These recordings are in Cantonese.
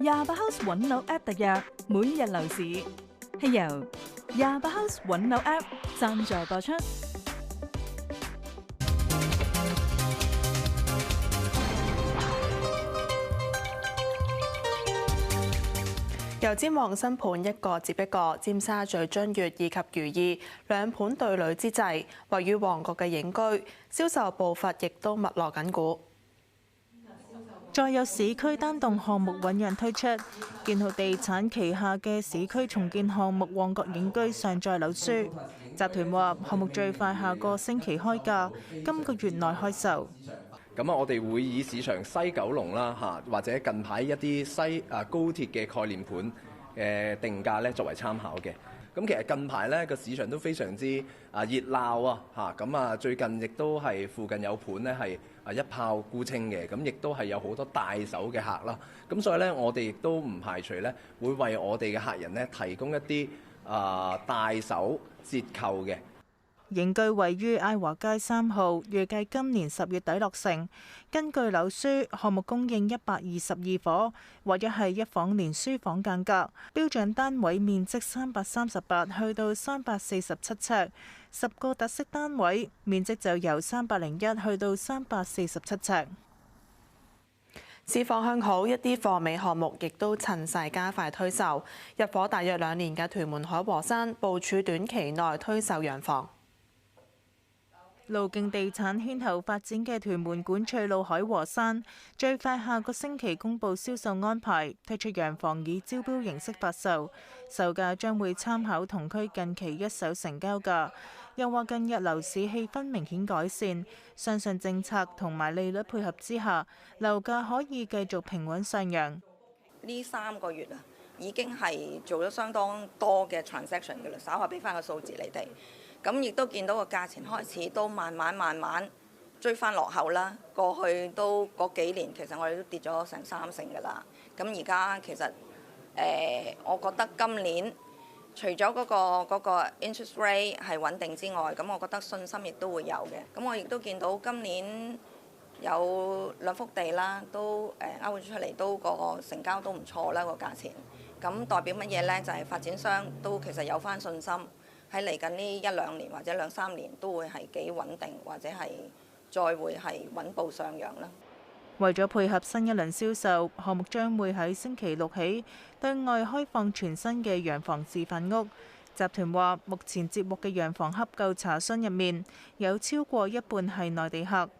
28House 揾樓 App 特約，每日樓市係由28House 揾樓 App 贊助播出。油尖旺新盤一個接一個，尖沙咀津悅以及如意兩盤對壘之際，位於旺角嘅影居銷售步伐亦都密鑼緊鼓。再有市區單棟項目醞釀推出，建浩地產旗下嘅市區重建項目旺角影居上載樓書，集團話項目最快下個星期開價，今個月內開售。咁我哋會以市場西九龍啦或者近排一啲高鐵嘅概念盤嘅定價咧作為參考嘅。咁其實近排咧個市場都非常之熱鬧咁最近亦都係附近有盤咧係一炮沽清嘅，咁亦都係有好多大手嘅客啦。咁所以咧我哋亦都唔排除咧會為我哋嘅客人咧提供一啲大手折扣嘅。影居位於愛華街3號，預計今年10月底落成。根據樓書，項目供應122伙，或者係一房連書房間隔，標準單位面積338去到347尺，10個特色單位面積就由301去到347尺。市況向好，一啲貨尾項目亦都趁勢加快推售。入伙大約2年嘅屯門海和山部署短期內推售洋房。路勁地產牽頭發展嘅屯門管翠路海和山，最快下個星期公佈銷售安排，推出洋房以招標形式發售，售價將會參考同區近期一手成交價。又話近日樓市氣氛明顯改善，相信政策同埋利率配合之下，樓價可以繼續平穩上揚。呢3個月已經係做咗相當多嘅 transaction 嘅啦，稍後俾翻個數字你哋。咁亦都見到個價錢開始都慢慢追翻落後啦。過去都嗰幾年其實我哋都跌咗成3成㗎啦。咁而家其實我覺得今年除咗嗰個 interest rate 係穩定之外，咁我覺得信心亦都會有嘅。咁我亦都見到今年有2幅地啦，都勾出嚟，都個成交都唔錯啦，個價錢。咁代表乜嘢呢？就係發展商都其實有翻信心。喺嚟緊呢1-2年或者2-3年都會係幾穩定，或者係再會係穩步上揚啦。為咗配合新一輪銷售，項目將會喺星期6起對外開放全新嘅洋房示範屋。集團話，目前接獲嘅洋房洽購查詢入面，有超過一半係內地客。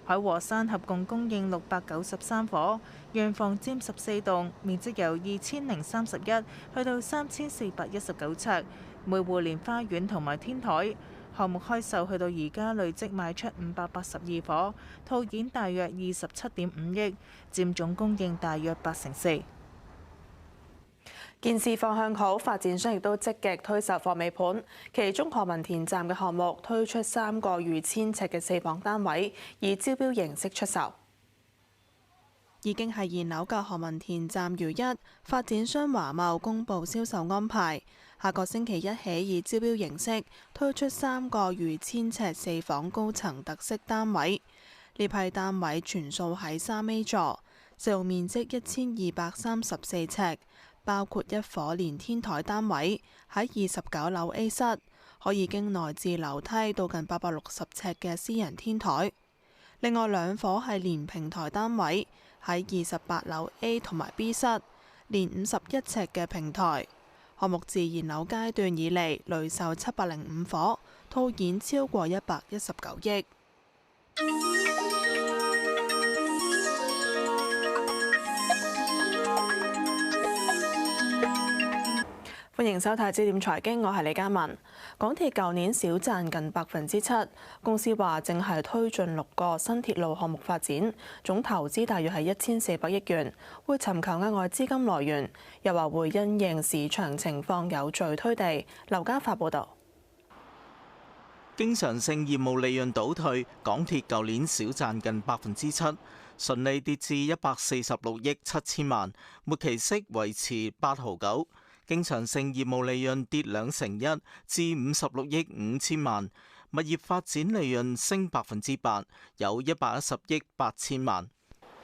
海和山合共供應693伙，洋房佔14棟，面積由2031去到3419尺。每戶連花園同埋天台，項目開售去到而家累積賣出582伙，套現大約27.5億，佔總供應大約84%。件事方向好，發展商亦都積極推售貨尾盤，其中何文田站嘅項目推出3個逾1000尺嘅4房單位，以招標形式出售。已經係現樓嘅何文田站如一，發展商華懋公佈銷售安排，下個星期一起以招標形式推出3個逾1000尺4房高層特色單位。呢批單位全數喺3A 座，實用面積1234尺，包括1伙連天台單位喺29樓 A 室，可以經內置樓梯到近860尺嘅私人天台。另外2伙係連平台單位喺28樓 A 同埋 B 室，連51尺嘅平台。項目自現樓階段以嚟累售705伙，套現超過119億。歡迎收睇焦點財經，我係李嘉文。港鐵舊年少賺近7%，公司話正係推進6個新鐵路項目發展，總投資大約係1400億元，會尋求額外資金來源，又話會因應市場情況有序推地。劉家發報導。經常性業務利潤倒退，港鐵舊年少賺近7%，純利跌至146億7千萬，末期息維持8毫9。經常性業務利潤跌1%至56億5千萬，物業發展利潤升8%，有110億8千萬。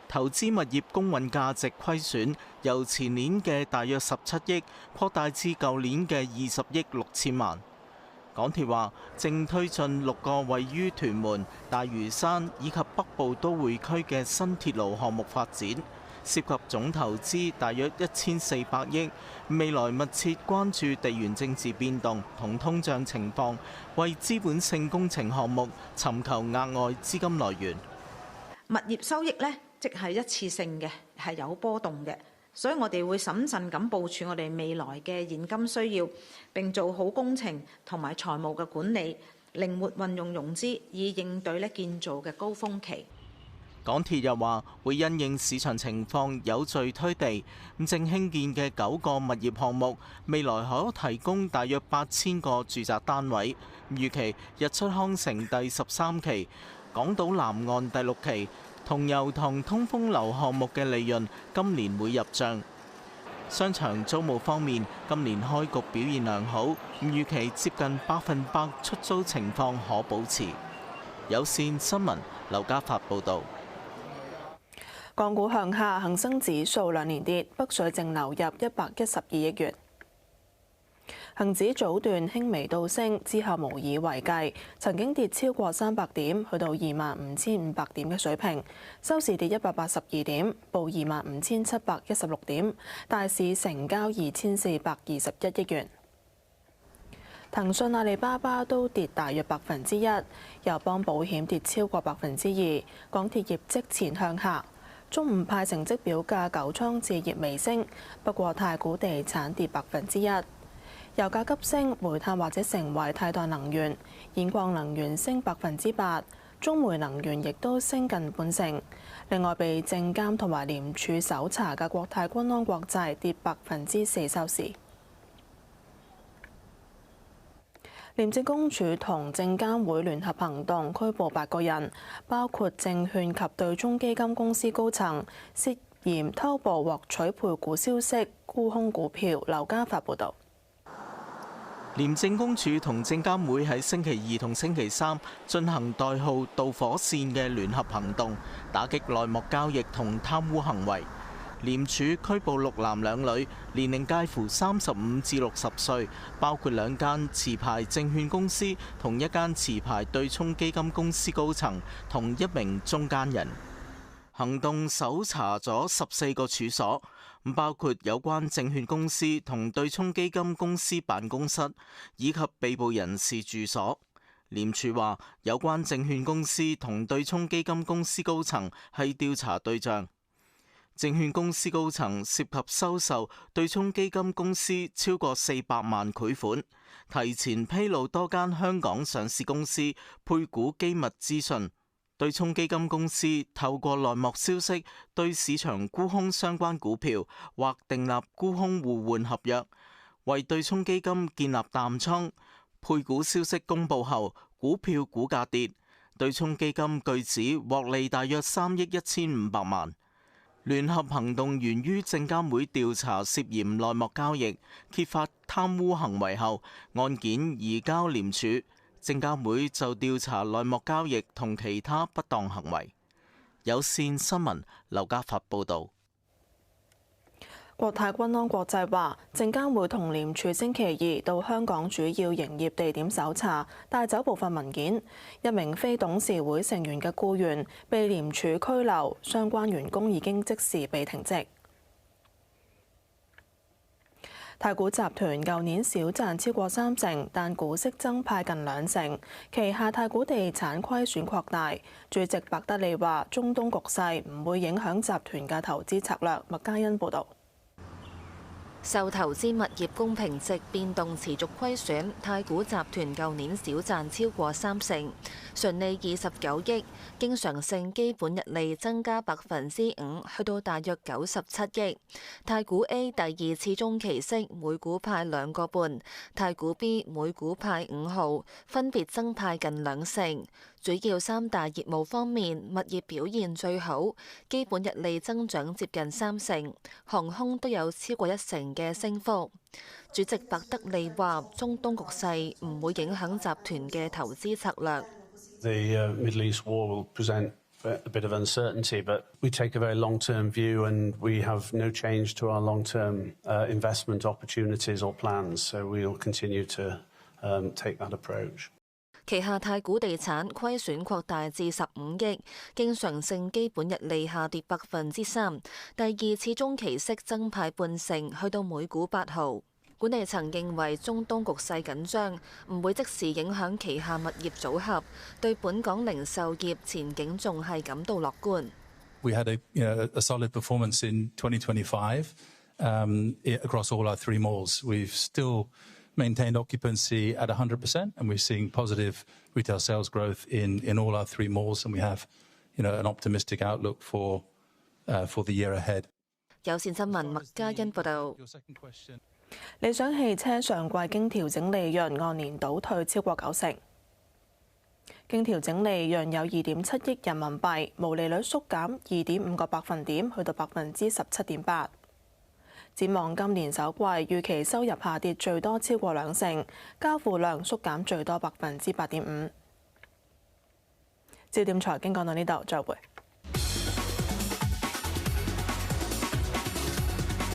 投資物業公允價值虧損由前年嘅大約17億擴大至舊年嘅20億6千萬。港鐵話正推進6個位於屯門、大嶼山以及北部都會區嘅新鐵路項目發展，涉及總投資大約1400億。未來密切關注地緣政治變動同通脹情況，為資本性工程項目尋求額外資金來源。物業收益呢，即係一次性嘅，係有波動嘅。所以我哋會審慎咁部署我哋未來嘅現金需要，並做好工程同埋財務嘅管理，靈活運用融資，以應對建造嘅高峰期。港鐵又話會因應市場情況有序推地，正興建嘅9個物業項目，未來可提供大約8000個住宅單位。預期日出康城第13期、港島南岸第6期同油塘通風樓項目嘅利潤今年會入帳。商場租務方面，今年開局表現良好，預期接近100%出租情況可保持。有線新聞劉家發報導。港股向下，恒生指數2連跌，北水淨流入112億元。恒指早段輕微倒升，之後無以為繼，曾經跌超過300點，去到25,500點嘅水平，收市跌182點，報25,716點，大市成交2,421億元。騰訊、阿里巴巴都跌大約1%，友邦保險跌超過2%，港鐵業績前向下。中午派成績表嘅九倉置業微升，不過太古地產跌1%。油價急升，煤炭或者成為替代能源，兗礦能源升8%，中煤能源亦都升近半成。另外，被證監同埋廉署搜查嘅國泰君安國際跌4%收市。廉政公署同證監會聯合行動，拘捕8個人，包括證券及對沖基金公司高層，涉嫌偷步獲取配股消息、沽空股票。劉家發報導。廉政公署同證監會喺星期2同星期3進行代號導火線嘅聯合行動，打擊內幕交易同貪污行為。廉署拘捕6男2女，年齡介乎35至60歲，包括2間持牌證券公司同1間持牌對沖基金公司高層同1名中間人。行動搜查咗14個處所，包括有關證券公司同對沖基金公司辦公室，以及被捕人士住所。廉署話，有關證券公司同對沖基金公司高層係調查對象。證券公司高層涉及收受對沖基金公司超過400萬賄款，提前披露多間香港上市公司配股機密資訊。對沖基金公司透過內幕消息對市場沽空相關股票，或訂立沽空互換合約，為對沖基金建立淡倉。配股消息公佈後，股票股價跌，對沖基金據指獲利大約3億1500萬。聯合行動源於證監會調查涉嫌內幕交易、揭發貪污行為後，案件移交廉署。證監會就調查內幕交易同其他不當行為。有線新聞劉家發報導。國泰君安國際話，證監會同廉署星期2到香港主要營業地點搜查，帶走部分文件。1名非董事會成員嘅僱員被廉署拘留，相關員工已經即時被停職。太古集團舊年少賺超過3成，但股息增派近2成，旗下太古地產虧損擴大。主席白德利話：中東局勢唔會影響集團嘅投資策略。麥嘉欣報導。受投資物業公平值變動持續虧損，太古集團舊年少賺超過3成，純利29億，經常性基本溢利增加5%，去到大約97億。太古 A 第2次中期息每股派2個半，太古 B 每股派5毫，分別增派近2成。主要3大業務方面，物業表現最好，基本溢利增長接近3成，航空都有超過1成嘅升幅。主席白德利話：中東局勢唔會影響集團嘅投資策略。The Middle East war will present a bit of uncertainty, but we take a very long-term view and we have no change to our long-term investment opportunities or plans, so we'll continue to take that approach. 旗下太古地產虧損擴大至15億，經常性基本日利下跌3%，第二次中期息增派半成，去到每股8毫。管理層認為中東局勢緊張，唔會即時影響旗下物業組合，對本港零售業前景仲係感到樂觀。We had a solid performance in 2025 across all our 3 malls. We've still maintained occupancy at 100%, and we're seeing positive retail sales growth in all our 3 malls, and we have, an optimistic outlook for the year ahead. 有線新聞麥嘉欣報導。理想汽車上季經調整利潤按年倒退超過90%，經調整利潤有2.7億人民幣，毛利率縮減2.5個百分點，去到17.8%。展望今年首季，預期收入下跌最多超過20%，交付量縮減最多8.5%。焦點財經講到呢度，再會。